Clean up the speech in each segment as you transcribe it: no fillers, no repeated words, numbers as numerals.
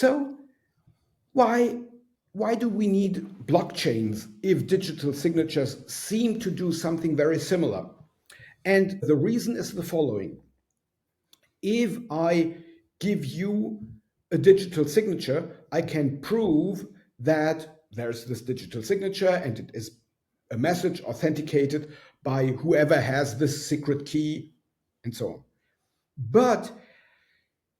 So why why do we need blockchains if digital signatures seem to do something very similar? And the reason is the following. If I give you a digital signature, I can prove that there's this digital signature and it is a message authenticated by whoever has this secret key and so on. But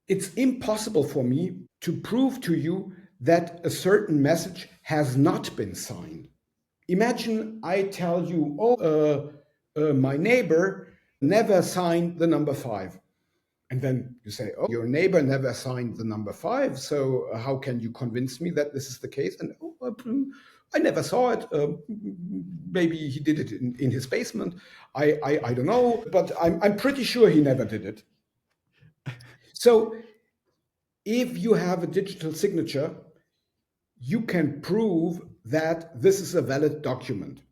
it's impossible for me to prove to you that a certain message has not been signed. Imagine I tell you, my neighbor never signed the number 5. And then you say, oh, your neighbor never signed the number 5. So how can you convince me that this is the case? And I never saw it. Maybe he did it in his basement. I don't know, but I'm pretty sure he never did it. So if you have a digital signature, you can prove that this is a valid document.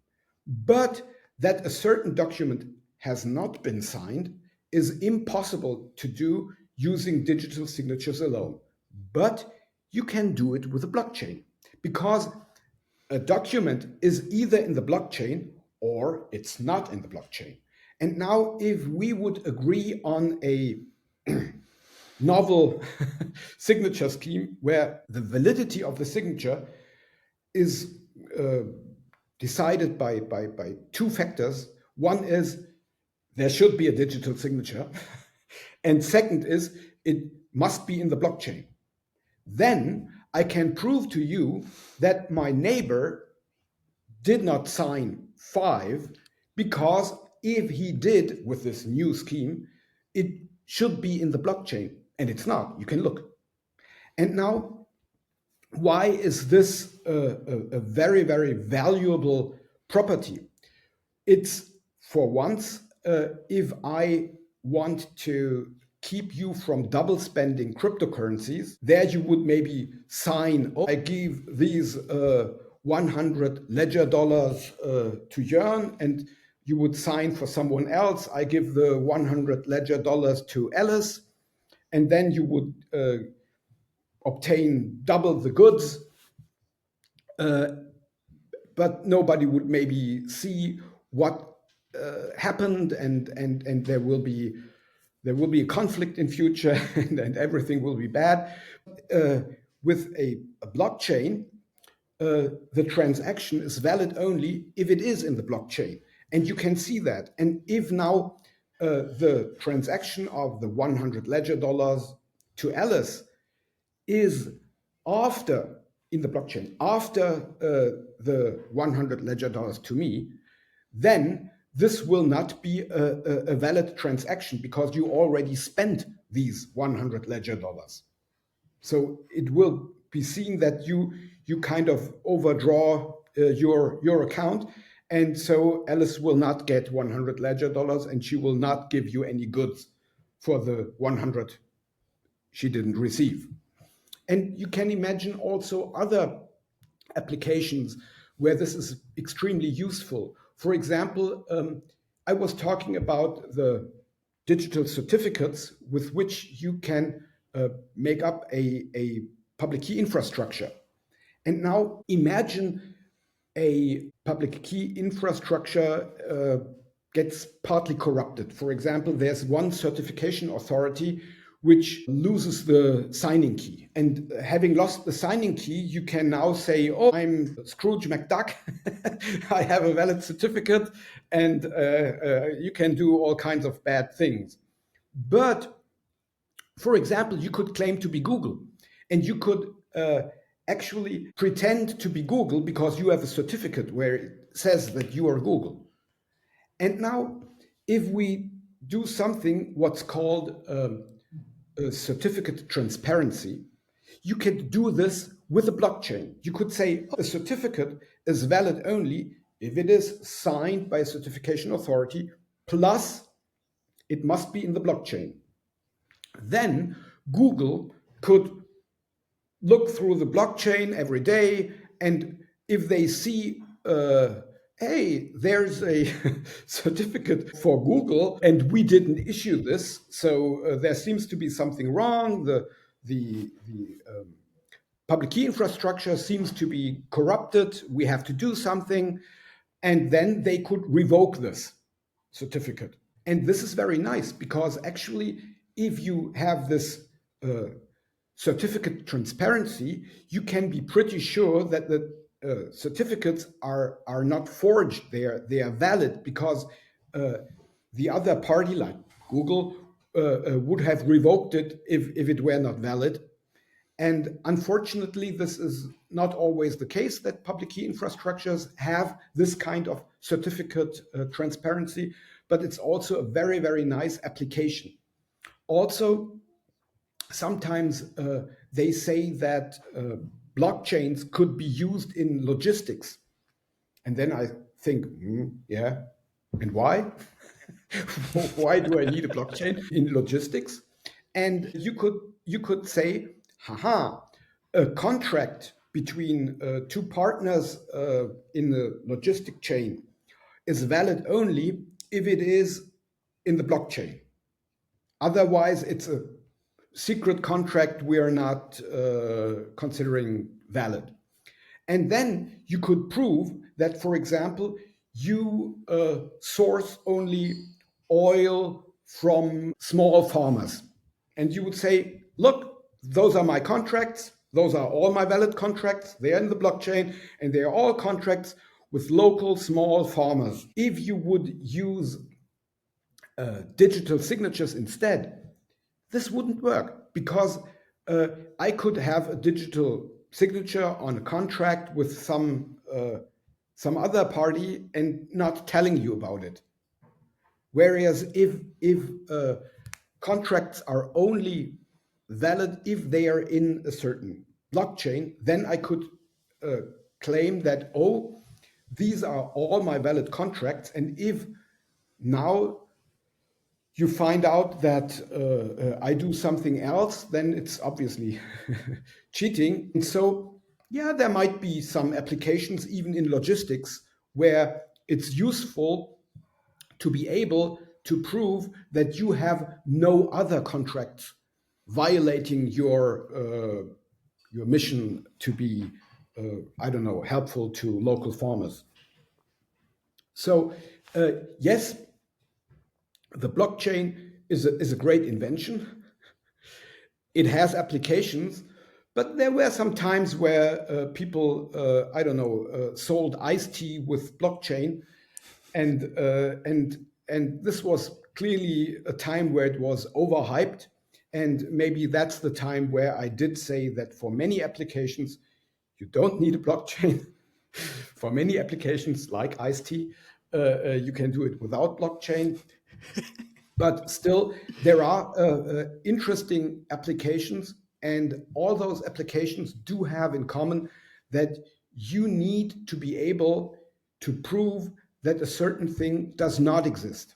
But that a certain document has not been signed is impossible to do using digital signatures alone. But you can do it with a blockchain, because a document is either in the blockchain or it's not in the blockchain. And now, if we would agree on a novel signature scheme where the validity of the signature is decided by two factors. One is there should be a digital signature, and second is it must be in the blockchain. Then I can prove to you that my neighbor did not sign 5, because if he did with this new scheme, it should be in the blockchain, and it's not. You can look. And now, why is this a very, very valuable property? It's, for once, if I want to keep you from double spending cryptocurrencies, there you would maybe sign, oh, I give these 100 ledger dollars to Jörn, and you would sign for someone else, I give the 100 ledger dollars to Alice, and then you would obtain double the goods, but nobody would maybe see what happened, and there will be a conflict in future, and everything will be bad. With a blockchain, the transaction is valid only if it is in the blockchain, and you can see that. And if now the transaction of the 100 ledger dollars to Alice is after, in the blockchain, after the 100 ledger dollars to me, then this will not be a valid transaction, because you already spent these 100 ledger dollars. So it will be seen that you kind of overdraw your account, and so Alice will not get 100 ledger dollars, and she will not give you any goods for the 100 she didn't receive. And you can imagine also other applications where this is extremely useful. For example, I was talking about the digital certificates with which you can make up a public key infrastructure. And now imagine a public key infrastructure gets partly corrupted. For example, there's one certification authority which loses the signing key. And having lost the signing key, you can now say, oh, I'm Scrooge McDuck. I have a valid certificate, and you can do all kinds of bad things. But, for example, you could claim to be Google, and you could actually pretend to be Google because you have a certificate where it says that you are Google. And now, if we do something what's called certificate transparency, you can do this with a blockchain. You could say a certificate is valid only if it is signed by a certification authority, plus it must be in the blockchain. Then Google could look through the blockchain every day, and if they see hey, there's a certificate for Google and we didn't issue this, so there seems to be something wrong. The public key infrastructure seems to be corrupted, we have to do something, and then they could revoke this certificate. And this is very nice because actually, if you have this certificate transparency, you can be pretty sure that the certificates are not forged. They are valid because the other party, like Google, would have revoked it if it were not valid. And unfortunately, this is not always the case that public key infrastructures have this kind of certificate transparency, but it's also a very, very nice application. Also, sometimes they say that blockchains could be used in logistics. And then I think, yeah, and why? Why do I need a blockchain in logistics? And you could say, haha, a contract between two partners in the logistic chain is valid only if it is in the blockchain. Otherwise, it's a secret contract we are not considering valid. And then you could prove that, for example, you source only oil from small farmers. And you would say, look, those are my contracts. Those are all my valid contracts. They're in the blockchain, and they are all contracts with local small farmers. If you would use digital signatures instead, this wouldn't work because I could have a digital signature on a contract with some other party and not telling you about it. Whereas if contracts are only valid if they are in a certain blockchain, then I could claim that, oh, these are all my valid contracts. And if now you find out that I do something else, then it's obviously cheating. And so, yeah, there might be some applications, even in logistics, where it's useful to be able to prove that you have no other contracts violating your mission to be, I don't know, helpful to local farmers. So, yes, the blockchain is a great invention. It has applications, but there were some times where people, I don't know, sold iced tea with blockchain, and this was clearly a time where it was overhyped, and maybe that's the time where I did say that for many applications, you don't need a blockchain. For many applications like iced tea, you can do it without blockchain. But still, there are interesting applications, and all those applications do have in common that you need to be able to prove that a certain thing does not exist.